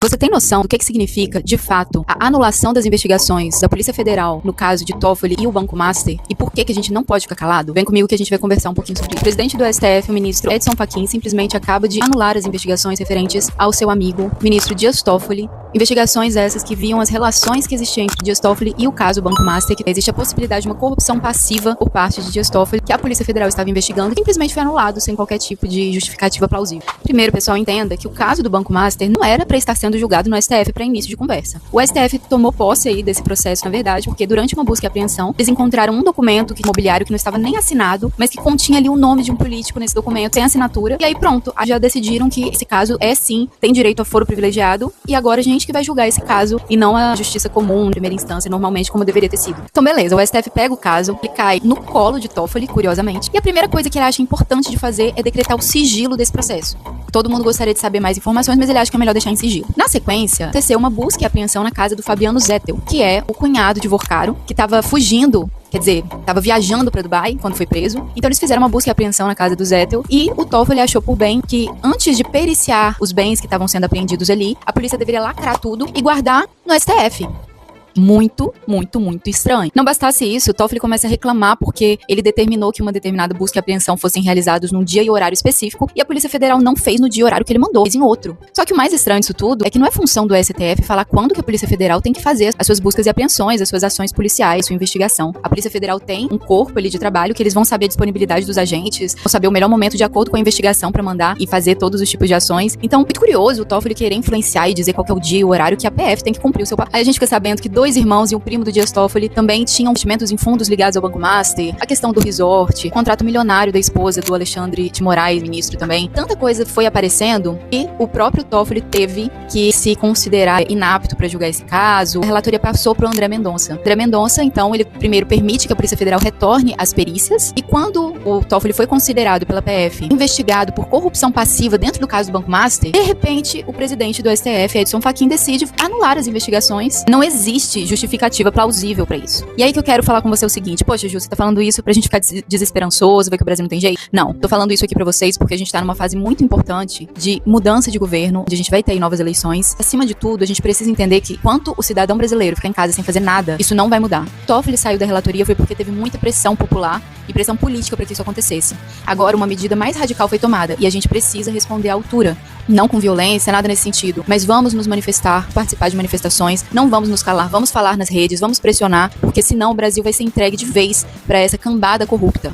Você tem noção do que significa, de fato, a anulação das investigações da Polícia Federal no caso de Toffoli e o Banco Master? E por que a gente não pode ficar calado? Vem comigo que a gente vai conversar um pouquinho sobre isso. O presidente do STF, o ministro Edson Fachin, simplesmente acaba de anular as investigações referentes ao seu amigo, ministro Dias Toffoli. Investigações essas que viam as relações que existiam entre Dias Toffoli e o caso Banco Master, que existe a possibilidade de uma corrupção passiva por parte de Dias Toffoli, que a Polícia Federal estava investigando, e simplesmente foi anulado sem qualquer tipo de justificativa plausível. Primeiro, pessoal, entenda que o caso do Banco Master não era para estar sendo julgado no STF para início de conversa. O STF tomou posse aí desse processo, na verdade, porque durante uma busca e apreensão, eles encontraram um documento imobiliário que não estava nem assinado, mas que continha ali o nome de um político nesse documento, sem assinatura, e aí pronto, já decidiram que esse caso tem direito a foro privilegiado, e agora a gente que vai julgar esse caso, e não a justiça comum, primeira instância, normalmente, como deveria ter sido. Então, beleza, o STF pega o caso, ele cai no colo de Toffoli, curiosamente, e a primeira coisa que ele acha importante de fazer é decretar o sigilo desse processo. Todo mundo gostaria de saber mais informações, mas ele acha que é melhor deixar em sigilo. Na sequência, aconteceu uma busca e apreensão na casa do Fabiano Zettel, que é o cunhado de Vorcaro, que estava fugindo, quer dizer, estava viajando para Dubai quando foi preso. Então eles fizeram uma busca e apreensão na casa do Zettel e o Toffoli achou por bem que antes de periciar os bens que estavam sendo apreendidos ali, a polícia deveria lacrar tudo e guardar no STF. Muito estranho. Não bastasse isso, o Toffoli começa a reclamar porque ele determinou que uma determinada busca e apreensão fossem realizados num dia e horário específico e a Polícia Federal não fez no dia e horário que ele mandou, fez em outro. Só que o mais estranho disso tudo é que não é função do STF falar quando que a Polícia Federal tem que fazer as suas buscas e apreensões, as suas ações policiais, sua investigação. A Polícia Federal tem um corpo ali de trabalho que eles vão saber a disponibilidade dos agentes, vão saber o melhor momento de acordo com a investigação para mandar e fazer todos os tipos de ações. Então, muito curioso o Toffoli querer influenciar e dizer qual que é o dia e o horário que a PF tem que cumprir o seu papel. Aí a gente fica sabendo que dois irmãos e um primo do Dias Toffoli também tinham investimentos em fundos ligados ao Banco Master, a questão do resort, o contrato milionário da esposa do Alexandre de Moraes, ministro também. Tanta coisa foi aparecendo e o próprio Toffoli teve que se considerar inapto para julgar esse caso. A relatoria passou para o André Mendonça. André Mendonça, então, ele primeiro permite que a Polícia Federal retorne às perícias e quando o Toffoli foi considerado pela PF investigado por corrupção passiva dentro do caso do Banco Master, de repente o presidente do STF, Edson Fachin, decide anular as investigações. Não existe justificativa plausível pra isso. E aí que eu quero falar com você o seguinte: poxa, Ju, você tá falando isso pra gente ficar desesperançoso, ver que o Brasil não tem jeito? Não, tô falando isso aqui pra vocês porque a gente tá numa fase muito importante de mudança de governo, onde a gente vai ter aí novas eleições. Acima de tudo, a gente precisa entender que enquanto o cidadão brasileiro ficar em casa sem fazer nada, isso não vai mudar. Toffoli saiu da relatoria foi porque teve muita pressão popular e pressão política pra que isso acontecesse. Agora, uma medida mais radical foi tomada e a gente precisa responder à altura. Não com violência, nada nesse sentido, mas vamos nos manifestar, participar de manifestações, não vamos nos calar, vamos falar nas redes, vamos pressionar, porque senão o Brasil vai ser entregue de vez para essa cambada corrupta.